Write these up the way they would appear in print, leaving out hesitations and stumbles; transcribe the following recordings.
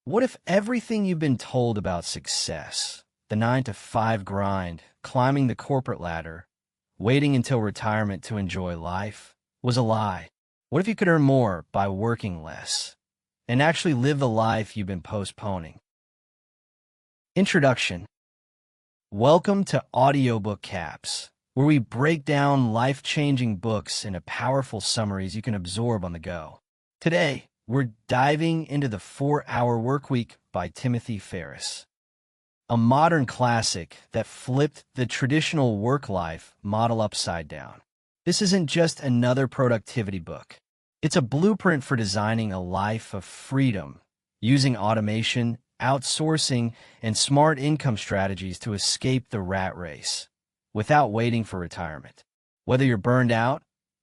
What if everything you've been told about success, the 9 to 5 grind, climbing the corporate ladder, waiting until retirement to enjoy life, was a lie? What if you could earn more by working less and actually live the life you've been postponing? Introduction. Welcome to AudioBookCAPS, where we break down life-changing books into powerful summaries you can absorb on the go. Today, we're diving into The 4-Hour Workweek by Timothy Ferriss, a modern classic that flipped the traditional work-life model upside down. This isn't just another productivity book. It's a blueprint for designing a life of freedom, using automation, outsourcing, and smart income strategies to escape the rat race without waiting for retirement. Whether you're burned out,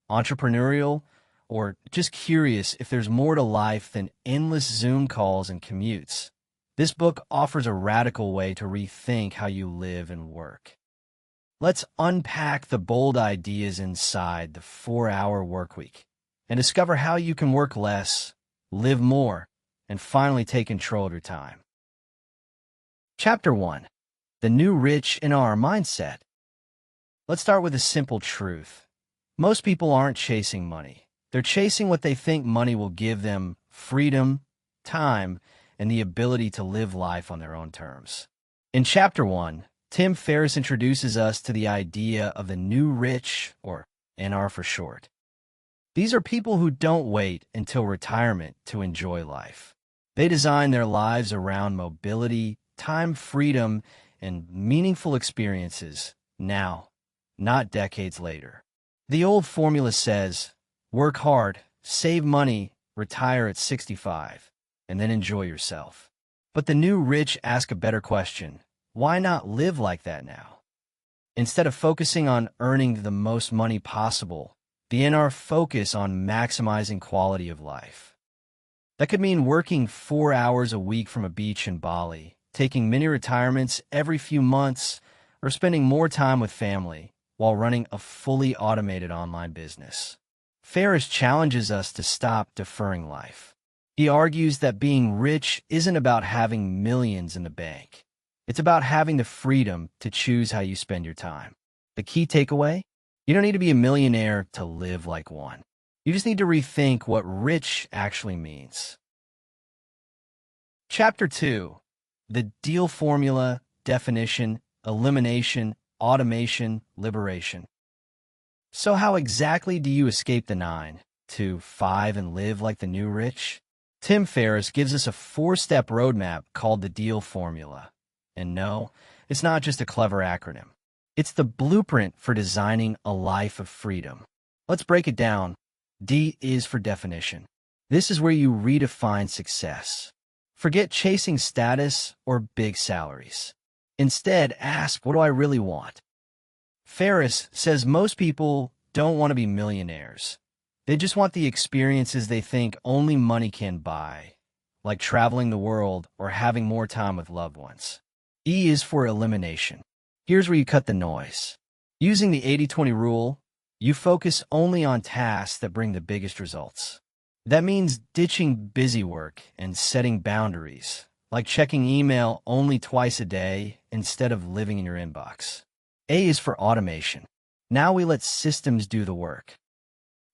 entrepreneurial, or just curious if there's more to life than endless Zoom calls and commutes, this book offers a radical way to rethink how you live and work. Let's unpack the bold ideas inside the 4-Hour Workweek and discover how you can work less, live more, and finally take control of your time. Chapter 1. The New Rich in Our Mindset. Let's start with a simple truth. Most people aren't chasing money. They're chasing what they think money will give them: freedom, time, and the ability to live life on their own terms. In Chapter 1, Tim Ferriss introduces us to the idea of the new rich, or NR for short. These are people who don't wait until retirement to enjoy life. They design their lives around mobility, time, freedom, and meaningful experiences now, not decades later. The old formula says, work hard, save money, retire at 65, and then enjoy yourself. But the new rich ask a better question. Why not live like that now? Instead of focusing on earning the most money possible, the NR focus on maximizing quality of life. That could mean working 4 hours a week from a beach in Bali, taking mini retirements every few months, or spending more time with family while running a fully automated online business. Ferriss challenges us to stop deferring life. He argues that being rich isn't about having millions in the bank. It's about having the freedom to choose how you spend your time. The key takeaway? You don't need to be a millionaire to live like one. You just need to rethink what rich actually means. Chapter 2. The Deal Formula, Definition, Elimination, Automation, Liberation. So how exactly do you escape the 9 to 5 and live like the new rich? Tim Ferriss gives us a 4-step roadmap called the Deal Formula. And no, it's not just a clever acronym. It's the blueprint for designing a life of freedom. Let's break it down. D is for definition. This is where you redefine success. Forget chasing status or big salaries. Instead, ask, what do I really want? Ferriss says most people don't want to be millionaires. They just want the experiences they think only money can buy, like traveling the world or having more time with loved ones. E is for elimination. Here's where you cut the noise. Using the 80-20 rule, you focus only on tasks that bring the biggest results. That means ditching busy work and setting boundaries, like checking email only twice a day instead of living in your inbox. A is for automation. Now we let systems do the work.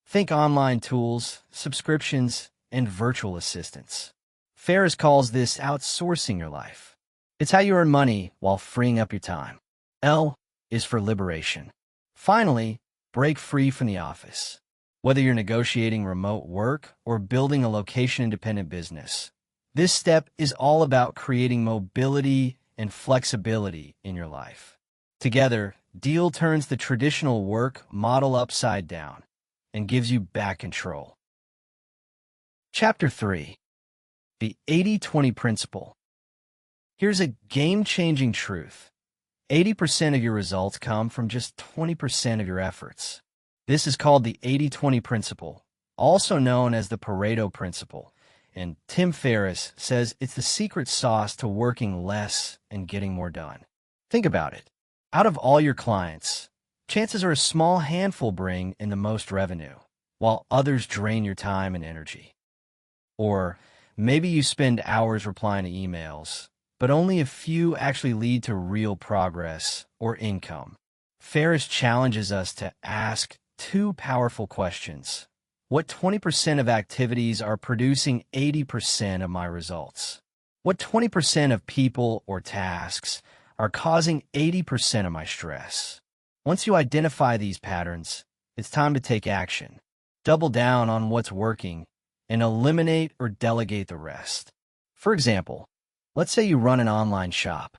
Think online tools, subscriptions, and virtual assistants. Ferriss calls this outsourcing your life. It's how you earn money while freeing up your time. L is for liberation. Finally, break free from the office. Whether you're negotiating remote work or building a location-independent business, this step is all about creating mobility and flexibility in your life. Together, Deal turns the traditional work model upside down and gives you back control. Chapter 3. The 80-20 Principle. Here's a game-changing truth. 80% of your results come from just 20% of your efforts. This is called the 80-20 Principle, also known as the Pareto Principle, and Tim Ferriss says it's the secret sauce to working less and getting more done. Think about it. Out of all your clients, chances are a small handful bring in the most revenue, while others drain your time and energy. Or Maybe you spend hours replying to emails, but only a few actually lead to real progress or income. Ferriss challenges us to ask two powerful questions. What 20% of activities are producing 80% of my results? What 20% of people or tasks are causing 80% of my stress? Once you identify these patterns, it's time to take action. Double down on what's working and eliminate or delegate the rest. For example, let's say you run an online shop.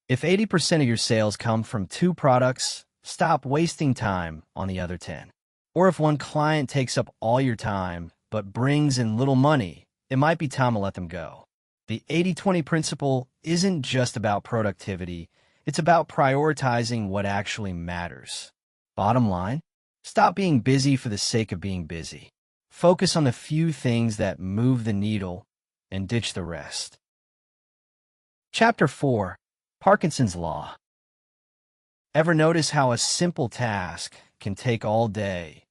If 80% of your sales come from 2 products, stop wasting time on the other 10. Or if one client takes up all your time but brings in little money, it might be time to let them go. The 80-20 principle isn't just about productivity, it's about prioritizing what actually matters. Bottom line, stop being busy for the sake of being busy. Focus on the few things that move the needle and ditch the rest. Chapter 4. Parkinson's Law. Ever notice how a simple task can take all day?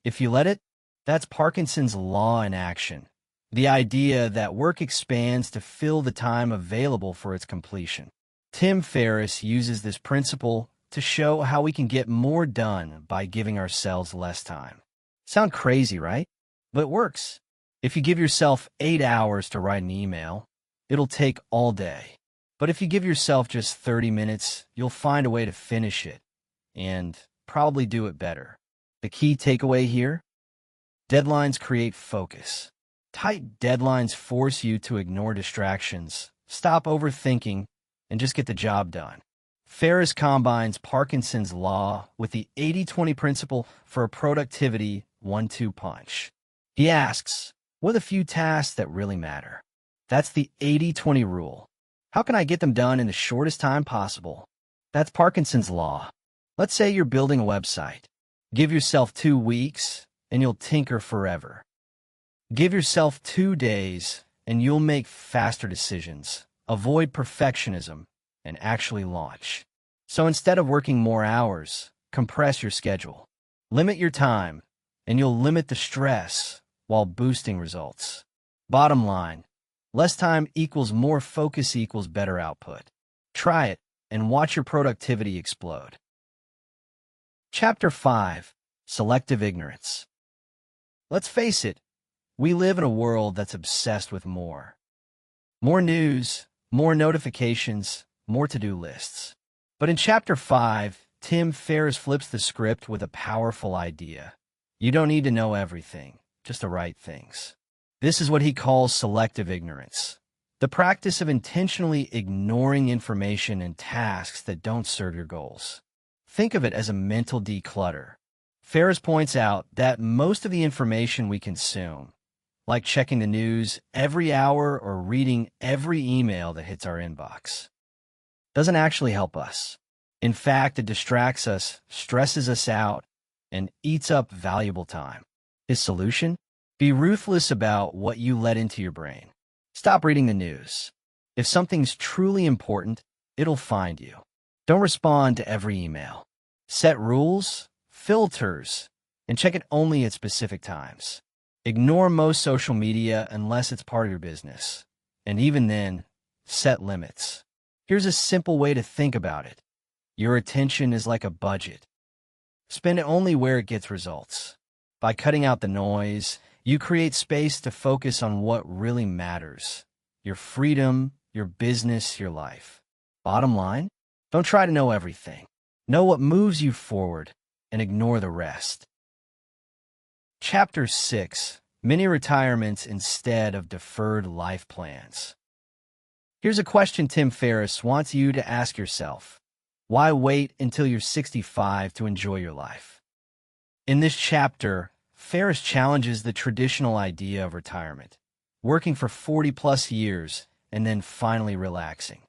If you let it, that's Parkinson's Law in action. The idea that work expands to fill the time available for its completion. Tim Ferriss uses this principle to show how we can get more done by giving ourselves less time. Sound crazy, right? But it works. If you give yourself 8 hours to write an email, it'll take all day. But if you give yourself just 30 minutes, you'll find a way to finish it and probably do it better. The key takeaway here? Deadlines create focus. Tight deadlines force you to ignore distractions, stop overthinking, and just get the job done. Ferriss combines Parkinson's Law with the 80-20 principle for a productivity 1-2 punch. He asks, what are the few tasks that really matter? That's the 80-20 rule. How can I get them done in the shortest time possible? That's Parkinson's Law. Let's say you're building a website. Give yourself 2 weeks, and you'll tinker forever. Give yourself 2 days, and you'll make faster decisions, avoid perfectionism, and actually launch. So instead of working more hours, compress your schedule. Limit your time, and you'll limit the stress while boosting results. Bottom line, less time equals more focus equals better output. Try it and watch your productivity explode. Chapter 5. Selective Ignorance. Let's face it, we live in a world that's obsessed with more. More news, more notifications, more to-do lists. But in Chapter 5, Tim Ferriss flips the script with a powerful idea. You don't need to know everything, just the right things. This is what he calls selective ignorance, the practice of intentionally ignoring information and tasks that don't serve your goals. Think of it as a mental declutter. Ferriss points out that most of the information we consume, like checking the news every hour or reading every email that hits our inbox, doesn't actually help us. In fact, it distracts us, stresses us out, and eats up valuable time. His solution? Be ruthless about what you let into your brain. Stop reading the news. If something's truly important, it'll find you. Don't respond to every email. Set rules, filters, and check it only at specific times. Ignore most social media unless it's part of your business. And even then, set limits. Here's a simple way to think about it. Your attention is like a budget. Spend it only where it gets results. By cutting out the noise, you create space to focus on what really matters. Your freedom, your business, your life. Bottom line, don't try to know everything. Know what moves you forward and ignore the rest. Chapter 6. Mini retirements instead of deferred life plans. Here's a question Tim Ferriss wants you to ask yourself. Why wait until you're 65 to enjoy your life? In this chapter, Ferriss challenges the traditional idea of retirement, working for 40-plus years and then finally relaxing.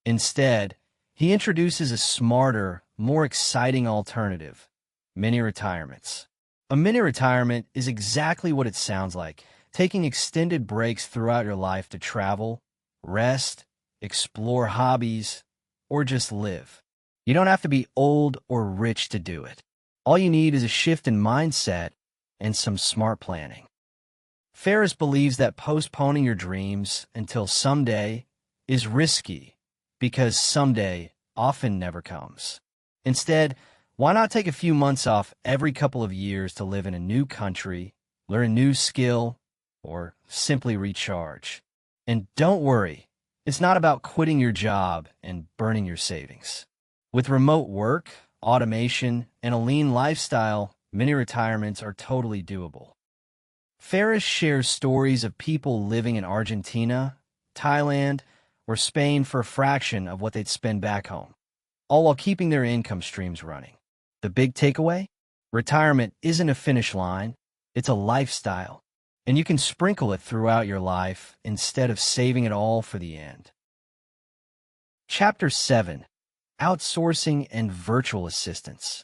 Instead, he introduces a smarter, more exciting alternative, mini retirements. A mini retirement is exactly what it sounds like, taking extended breaks throughout your life to travel, rest, explore hobbies, or just live. You don't have to be old or rich to do it. All you need is a shift in mindset and some smart planning. Ferriss believes that postponing your dreams until someday is risky because someday often never comes. Instead, why not take a few months off every couple of years to live in a new country, learn a new skill, or simply recharge? And don't worry, it's not about quitting your job and burning your savings. With remote work, automation, and a lean lifestyle, many retirements are totally doable. Ferriss shares stories of people living in Argentina, Thailand, or Spain for a fraction of what they'd spend back home, all while keeping their income streams running. The big takeaway? Retirement isn't a finish line, it's a lifestyle, and you can sprinkle it throughout your life instead of saving it all for the end. Chapter 7: Outsourcing and Virtual Assistants.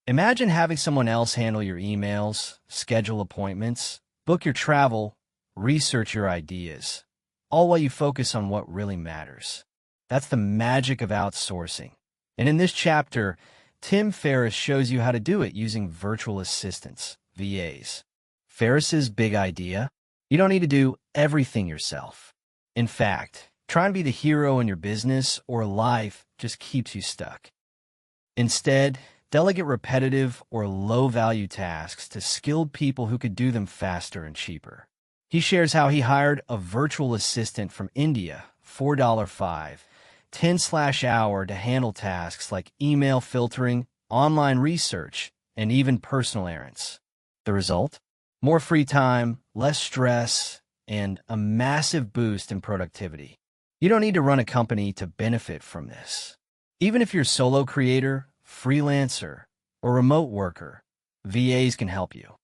Imagine having someone else handle your emails, schedule appointments, book your travel, research your ideas, all while you focus on what really matters. That's the magic of outsourcing. And in this chapter, Tim Ferriss shows you how to do it using virtual assistants, VAs. Ferriss's big idea: you don't need to do everything yourself. In fact, trying to be the hero in your business or life just keeps you stuck. Instead, delegate repetitive or low-value tasks to skilled people who could do them faster and cheaper. He shares how he hired a virtual assistant from India, $4.05, 10/hour to handle tasks like email filtering, online research, and even personal errands. The result? More free time, less stress, and a massive boost in productivity. You don't need to run a company to benefit from this. Even if you're a solo creator, freelancer, or remote worker, VAs can help you.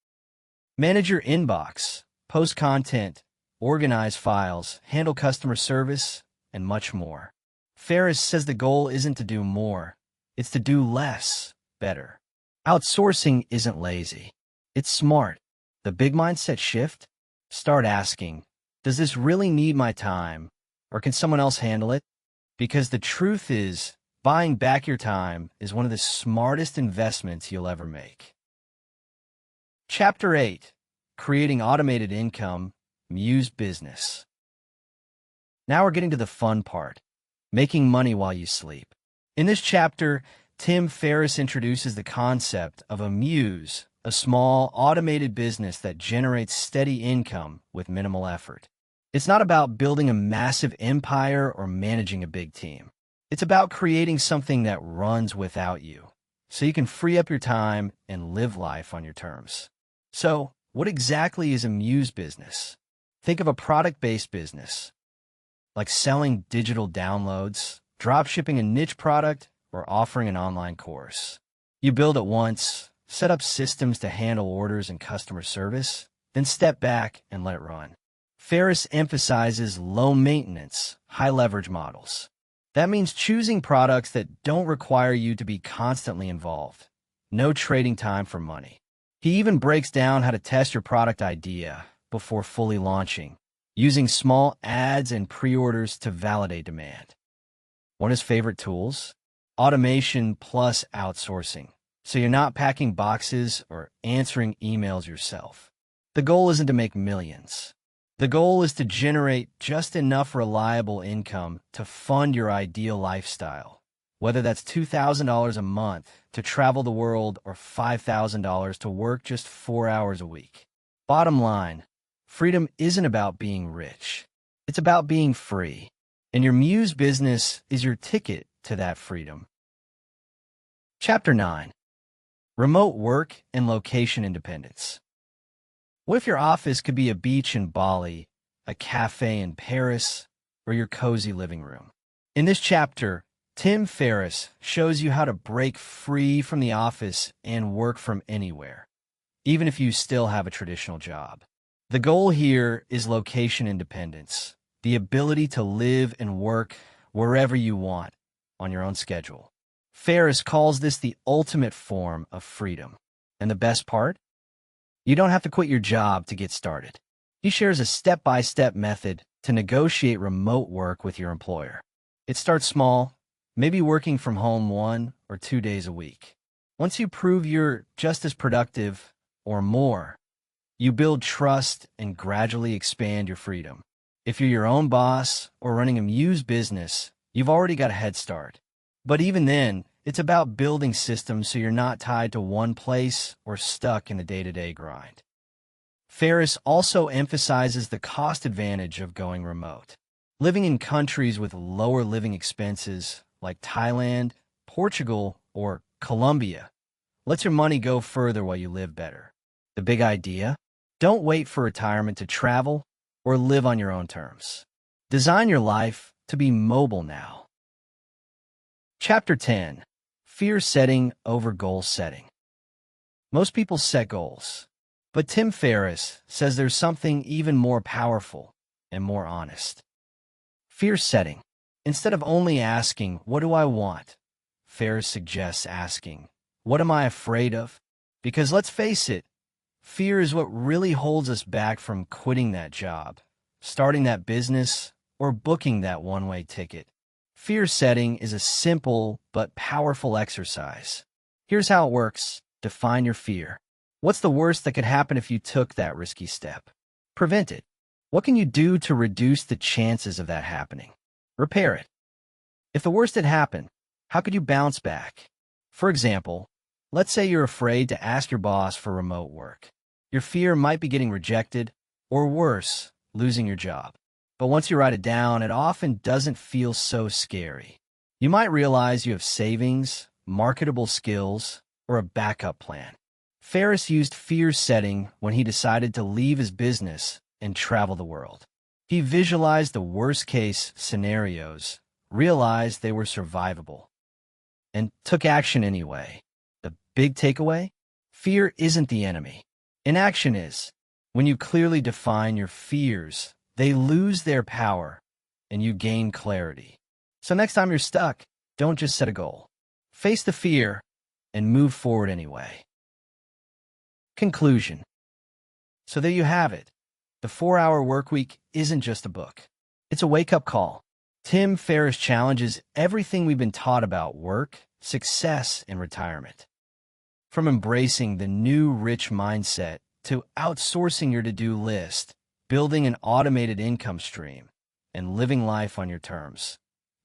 Manage your inbox, post content, organize files, handle customer service, and much more. Ferriss says the goal isn't to do more, it's to do less, better. Outsourcing isn't lazy. It's smart. The big mindset shift? Start asking, does this really need my time, or can someone else handle it? Because the truth is, buying back your time is one of the smartest investments you'll ever make. Chapter 8: Creating Automated Income, Muse Business. Now we're getting to the fun part: making money while you sleep. In this chapter, Tim Ferriss introduces the concept of a muse, a small, automated business that generates steady income with minimal effort. It's not about building a massive empire or managing a big team. It's about creating something that runs without you, so you can free up your time and live life on your terms. So, what exactly is a muse business? Think of a product-based business, like selling digital downloads, dropshipping a niche product, or offering an online course. You build it once, set up systems to handle orders and customer service, then step back and let it run. Ferriss emphasizes low-maintenance, high-leverage models. That means choosing products that don't require you to be constantly involved. No trading time for money. He even breaks down how to test your product idea before fully launching, using small ads and pre-orders to validate demand. One of his favorite tools? Automation plus outsourcing, so you're not packing boxes or answering emails yourself. The goal isn't to make millions. The goal is to generate just enough reliable income to fund your ideal lifestyle, whether that's $2,000 a month to travel the world or $5,000 to work just 4 hours a week. Bottom line, freedom isn't about being rich. It's about being free. And your muse business is your ticket to that freedom. Chapter 9: Remote Work and Location Independence. What if your office could be a beach in Bali, a cafe in Paris, or your cozy living room? In this chapter, Tim Ferriss shows you how to break free from the office and work from anywhere, even if you still have a traditional job. The goal here is location independence, the ability to live and work wherever you want, on your own schedule. Ferriss calls this the ultimate form of freedom. And the best part? You don't have to quit your job to get started. He shares a step-by-step method to negotiate remote work with your employer. It starts small, maybe working from home 1 or 2 days a week. Once you prove you're just as productive or more, You build trust and gradually expand your freedom. If you're your own boss or running a muse business, you've already got a head start. But even then, it's about building systems so you're not tied to one place or stuck in the day-to-day grind. Ferriss also emphasizes the cost advantage of going remote. Living in countries with lower living expenses like Thailand, Portugal, or Colombia lets your money go further while you live better. The big idea? Don't wait for retirement to travel or live on your own terms. Design your life to be mobile now. Chapter 10. Fear Setting Over Goal Setting. Most people set goals, but Tim Ferriss says there's something even more powerful and more honest. Fear setting. Instead of only asking, "What do I want?" Ferriss suggests asking, "What am I afraid of?" Because let's face it, fear is what really holds us back from quitting that job, starting that business, or booking that one-way ticket. Fear setting is a simple but powerful exercise. Here's how it works. Define your fear. What's the worst that could happen if you took that risky step? Prevent it. What can you do to reduce the chances of that happening? Repair it. If the worst had happened, how could you bounce back? For example, let's say you're afraid to ask your boss for remote work. Your fear might be getting rejected, or worse, losing your job. But once you write it down, it often doesn't feel so scary. You might realize you have savings, marketable skills, or a backup plan. Ferriss used fear setting when he decided to leave his business and travel the world. He visualized the worst-case scenarios, realized they were survivable, and took action anyway. The big takeaway? Fear isn't the enemy. Inaction is. When you clearly define your fears, they lose their power, and you gain clarity. So next time you're stuck, don't just set a goal. Face the fear and move forward anyway. Conclusion. So there you have it. The 4-Hour Workweek isn't just a book. It's a wake-up call. Tim Ferriss challenges everything we've been taught about work, success, and retirement. From embracing the new rich mindset to outsourcing your to-do list, building an automated income stream, and living life on your terms.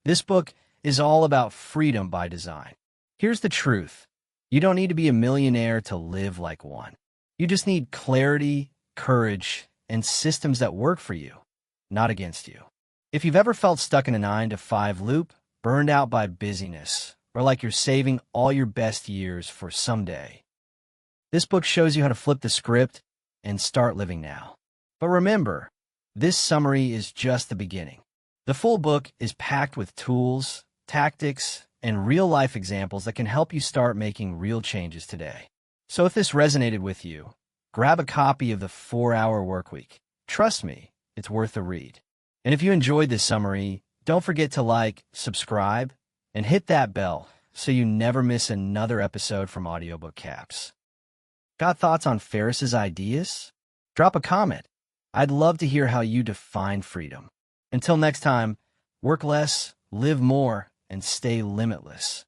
This book is all about freedom by design. Here's the truth. You don't need to be a millionaire to live like one. You just need clarity, courage, and systems that work for you, not against you. If you've ever felt stuck in a 9-to-5 loop, burned out by busyness, or like you're saving all your best years for someday, this book shows you how to flip the script and start living now. But remember, this summary is just the beginning. The full book is packed with tools, tactics, and real-life examples that can help you start making real changes today. So if this resonated with you, grab a copy of the 4-Hour Workweek. Trust me, it's worth a read. And if you enjoyed this summary, don't forget to like, subscribe, and hit that bell so you never miss another episode from AudioBookCAPS. Got thoughts on Ferriss's ideas? Drop a comment. I'd love to hear how you define freedom. Until next time, work less, live more, and stay limitless.